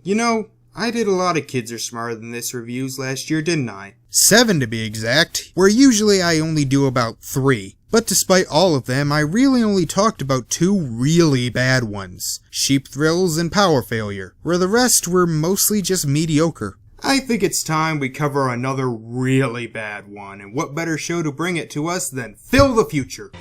You know, I did a lot of Kids Are Smarter Than This reviews last year, didn't I? 7 to be exact, where usually I only do about 3. But despite all of them, I really only talked about 2 really bad ones, Sheep Thrills and Power Failure, where the rest were mostly just mediocre. I think it's time we cover another really bad one, and what better show to bring it to us than Phil the Future?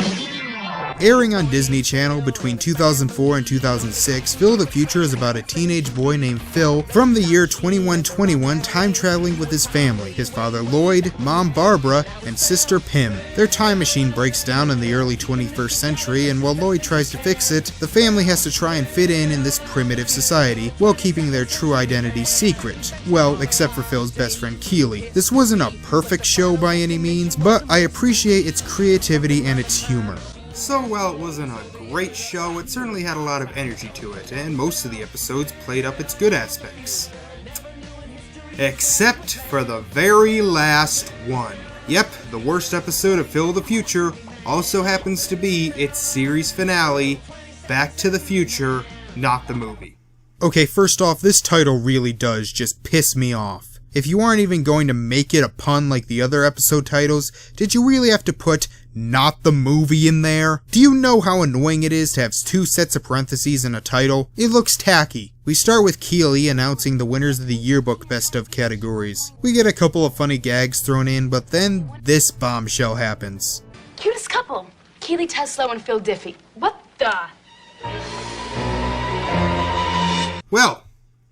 Airing on Disney Channel between 2004 and 2006, Phil the Future is about a teenage boy named Phil from the year 2121 time traveling with his family, his father Lloyd, mom Barbara, and sister Pim. Their time machine breaks down in the early 21st century, and while Lloyd tries to fix it, the family has to try and fit in this primitive society while keeping their true identity secret. Well, except for Phil's best friend Keely. This wasn't a perfect show by any means, but I appreciate its creativity and its humor. So while it wasn't a great show, it certainly had a lot of energy to it, and most of the episodes played up its good aspects. Except for the very last one. Yep, the worst episode of Phil the Future also happens to be its series finale, Back to the Future, not the movie. Okay, first off, this title really does just piss me off. If you aren't even going to make it a pun like the other episode titles, did you really have to put not the movie in there? Do you know how annoying it is to have 2 sets of parentheses in a title? It looks tacky. We start with Keely announcing the winners of the yearbook best of categories. We get a couple of funny gags thrown in, but then this bombshell happens. Cutest couple, Keely Teslo and Phil Diffie. What the? Well,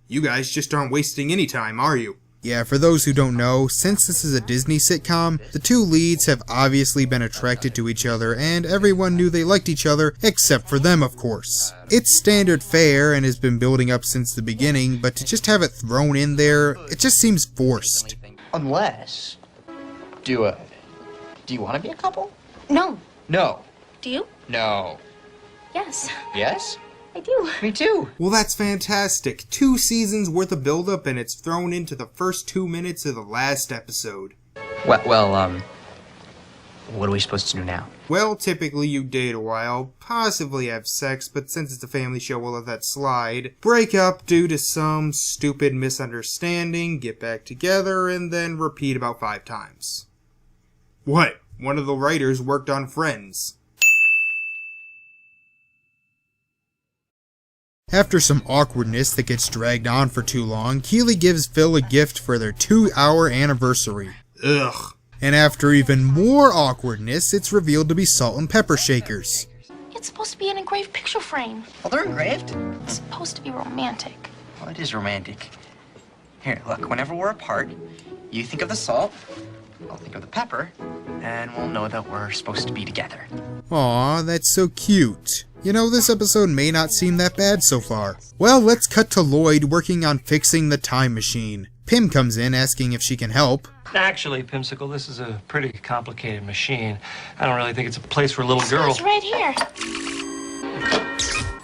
you guys just aren't wasting any time, are you? Yeah, for those who don't know, since this is a Disney sitcom, the 2 leads have obviously been attracted to each other, and everyone knew they liked each other, except for them, of course. It's standard fare and has been building up since the beginning, but to just have it thrown in there, it just seems forced. Unless... Do you want to be a couple? No. No. Do you? No. Yes. Yes? I do. Me too. Well, that's fantastic. 2 seasons worth of build-up, and it's thrown into the first 2 minutes of the last episode. Well, what are we supposed to do now? Well, typically you date a while, possibly have sex, but since it's a family show, we'll let that slide. Break up due to some stupid misunderstanding, get back together, and then repeat about 5 times. What? One of the writers worked on Friends. After some awkwardness that gets dragged on for too long, Keely gives Phil a gift for their 2-hour anniversary. Ugh. And after even more awkwardness, it's revealed to be salt and pepper shakers. It's supposed to be an engraved picture frame. Oh, they're engraved? It's supposed to be romantic. Oh, it is romantic. Here, look, whenever we're apart, you think of the salt, I'll think of the pepper, and we'll know that we're supposed to be together. Aw, that's so cute. You know, this episode may not seem that bad so far. Well, let's cut to Lloyd working on fixing the time machine. Pim comes in asking if she can help. Actually, Pimsicle, this is a pretty complicated machine. I don't really think it's a place for a little girl. It's right here.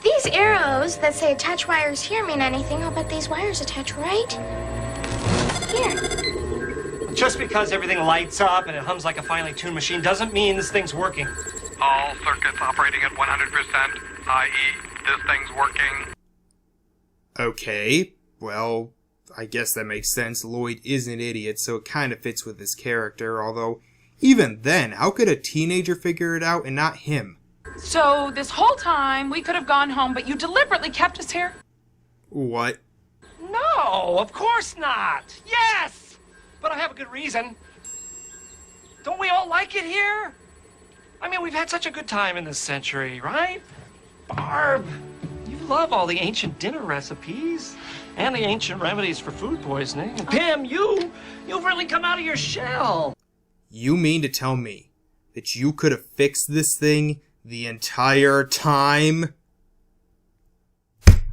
These arrows that say attach wires here mean anything. I'll bet these wires attach right here. Just because everything lights up and it hums like a finely tuned machine doesn't mean this thing's working. All circuits operating at 100%, i.e., this thing's working. Okay, well, I guess that makes sense. Lloyd is an idiot, so it kind of fits with his character, although, even then, how could a teenager figure it out and not him? So, this whole time, we could have gone home, but you deliberately kept us here? What? No, of course not. Yes! But I have a good reason. Don't we all like it here? I mean, we've had such a good time in this century, right? Barb, you love all the ancient dinner recipes and the ancient remedies for food poisoning. And Pim, you've really come out of your shell. You mean to tell me that you could have fixed this thing the entire time?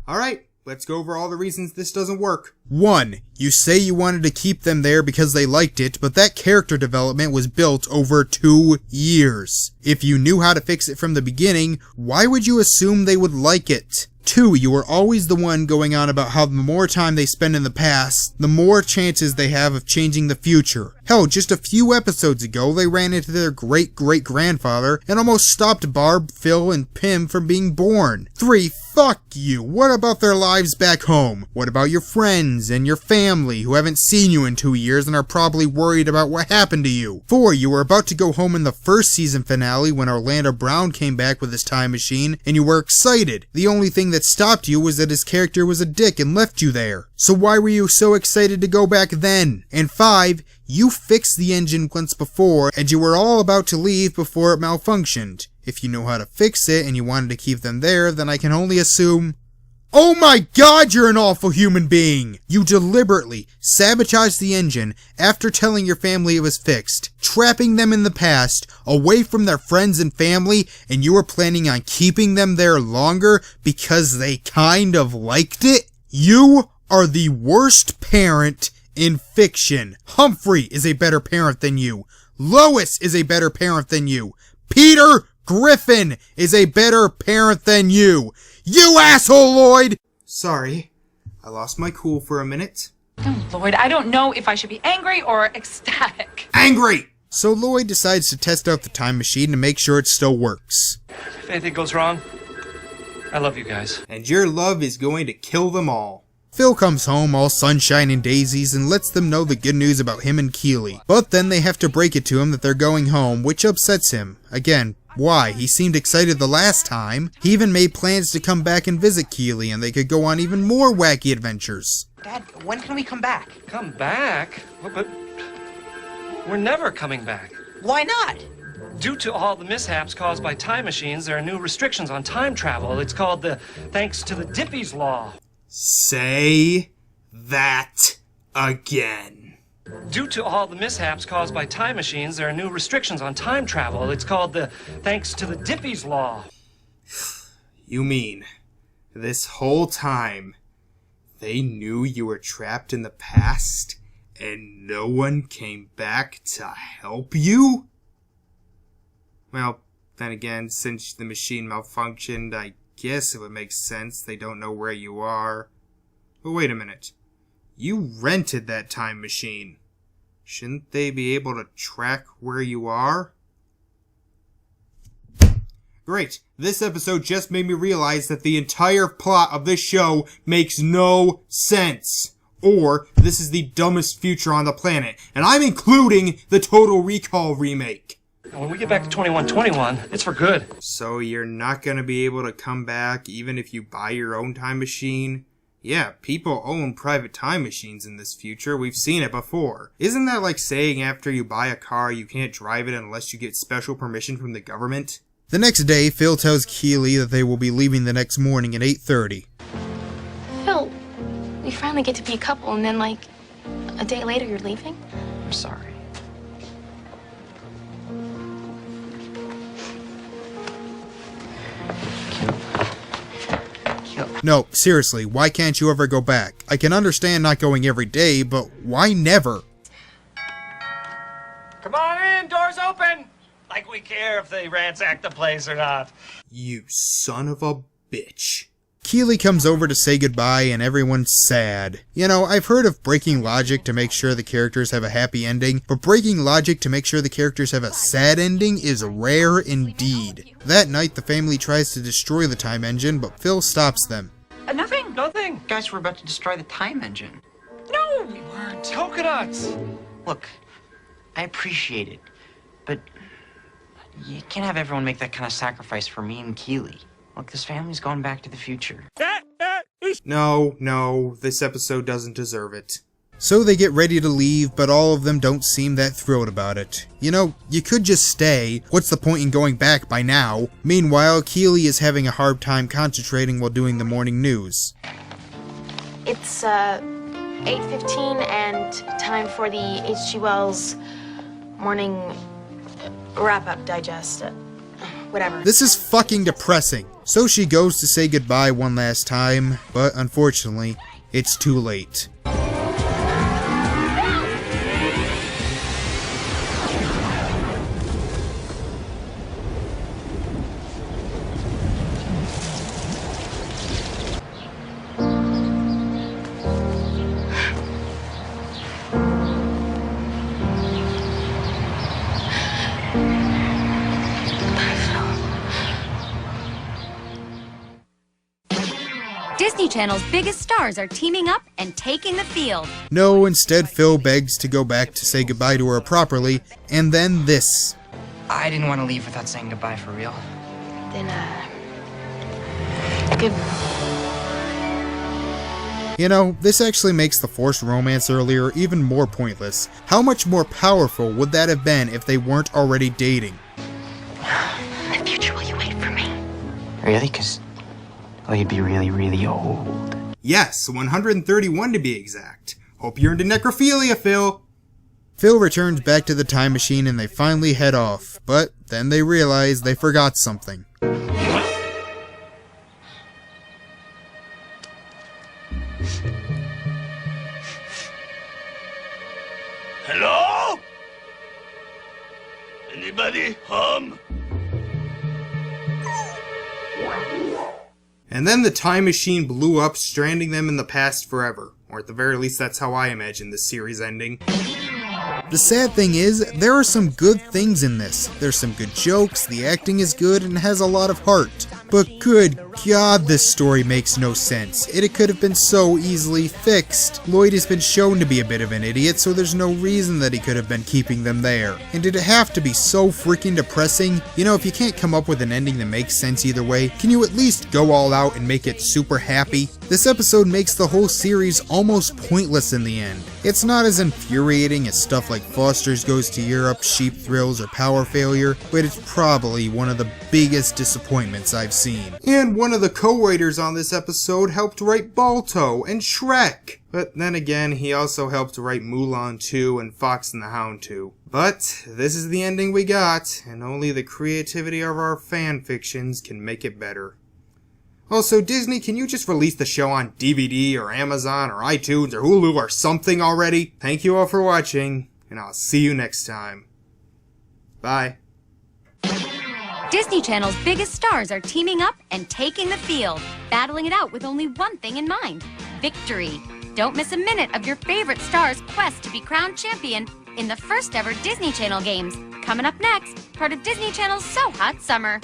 Alright, let's go over all the reasons this doesn't work. 1. You say you wanted to keep them there because they liked it, but that character development was built over 2 years. If you knew how to fix it from the beginning, why would you assume they would like it? 2, you are always the one going on about how the more time they spend in the past, the more chances they have of changing the future. Hell, just a few episodes ago, they ran into their great-great-grandfather and almost stopped Barb, Phil, and Pim from being born. 3, fuck you. What about their lives back home? What about your friends and your family who haven't seen you in 2 years and are probably worried about what happened to you? 4, you were about to go home in the first season finale when Orlando Brown came back with his time machine and you were excited. The only thing that stopped you was that his character was a dick and left you there. So why were you so excited to go back then? And 5, you fixed the engine once before and you were all about to leave before it malfunctioned. If you know how to fix it and you wanted to keep them there, then I can only assume... Oh my god, you're an awful human being! You deliberately sabotaged the engine after telling your family it was fixed, trapping them in the past, away from their friends and family, and you were planning on keeping them there longer because they kind of liked it? You are the worst parent in fiction. Humphrey is a better parent than you. Lois is a better parent than you. Peter Griffin is a better parent than you. You asshole, Lloyd! Sorry, I lost my cool for a minute. Oh, Lloyd, I don't know if I should be angry or ecstatic. Angry! So Lloyd decides to test out the time machine to make sure it still works. If anything goes wrong, I love you guys. And your love is going to kill them all. Phil comes home all sunshine and daisies and lets them know the good news about him and Keely. But then they have to break it to him that they're going home, which upsets him. Again, why? He seemed excited the last time. He even made plans to come back and visit Keely and they could go on even more wacky adventures. Dad, when can we come back? Come back? But we're never coming back. Why not? Due to all the mishaps caused by time machines, there are new restrictions on time travel. It's called the thanks to the Dippy's Law. Say that again. Due to all the mishaps caused by time machines, there are new restrictions on time travel. It's called the thanks to the Dippy's Law. You mean, this whole time, they knew you were trapped in the past, and no one came back to help you? Well, then again, since the machine malfunctioned, I guess it would make sense they don't know where you are. But wait a minute. You rented that time machine. Shouldn't they be able to track where you are? Great. This episode just made me realize that the entire plot of this show makes no sense. Or, this is the dumbest future on the planet. And I'm including the Total Recall remake. And when we get back to 2121, it's for good. So you're not going to be able to come back even if you buy your own time machine? Yeah, people own private time machines in this future. We've seen it before. Isn't that like saying after you buy a car, you can't drive it unless you get special permission from the government? The next day, Phil tells Keely that they will be leaving the next morning at 8:30. Phil, we finally get to be a couple, and then, like, a day later you're leaving? I'm sorry. No, seriously, why can't you ever go back? I can understand not going every day, but why never? Come on in, doors open! Like we care if they ransack the place or not. You son of a bitch. Keely comes over to say goodbye and everyone's sad. You know, I've heard of breaking logic to make sure the characters have a happy ending, but breaking logic to make sure the characters have a sad ending is rare indeed. That night, the family tries to destroy the time engine, but Phil stops them. Nothing. Nothing. Guys, we're about to destroy the time engine. No, we weren't. Coconuts! Look, I appreciate it, but you can't have everyone make that kind of sacrifice for me and Keely. Look, this family's going back to the future. No, this episode doesn't deserve it. So they get ready to leave, but all of them don't seem that thrilled about it. You know, you could just stay. What's the point in going back by now? Meanwhile, Keely is having a hard time concentrating while doing the morning news. It's 8:15 and time for the H.G. Wells morning wrap-up digest. Whatever. This is fucking depressing. So she goes to say goodbye one last time, but unfortunately, it's too late. Channel's biggest stars are teaming up and taking the field. No, instead Phil begs to go back to say goodbye to her properly, and then this. I didn't want to leave without saying goodbye for real. Then, good. You know, this actually makes the forced romance earlier even more pointless. How much more powerful would that have been if they weren't already dating? In the future, will you wait for me? Really? Because, well, you'd be really, really old. Yes, 131 to be exact. Hope you're into necrophilia, Phil. Phil returns back to the time machine and they finally head off, but then they realize they forgot something. Hello? Anybody home? And then the time machine blew up, stranding them in the past forever. Or at the very least, that's how I imagine this series ending. The sad thing is, there are some good things in this. There's some good jokes, the acting is good, and has a lot of heart. But good God, this story makes no sense. It could have been so easily fixed. Lloyd has been shown to be a bit of an idiot, so there's no reason that he could have been keeping them there. And did it have to be so freaking depressing? You know, if you can't come up with an ending that makes sense either way, can you at least go all out and make it super happy? This episode makes the whole series almost pointless in the end. It's not as infuriating as stuff like Foster's Goes to Europe, Sheep Thrills, or Power Failure, but it's probably one of the biggest disappointments I've seen. And one of the co-writers on this episode helped write Balto and Shrek. But then again, he also helped write Mulan 2 and Fox and the Hound 2. But this is the ending we got, and only the creativity of our fan fictions can make it better. Also, Disney, can you just release the show on DVD or Amazon or iTunes or Hulu or something already? Thank you all for watching, and I'll see you next time. Bye. Disney Channel's biggest stars are teaming up and taking the field, battling it out with only one thing in mind: victory. Don't miss a minute of your favorite star's quest to be crowned champion in the first ever Disney Channel games. Coming up next, part of Disney Channel's So Hot Summer.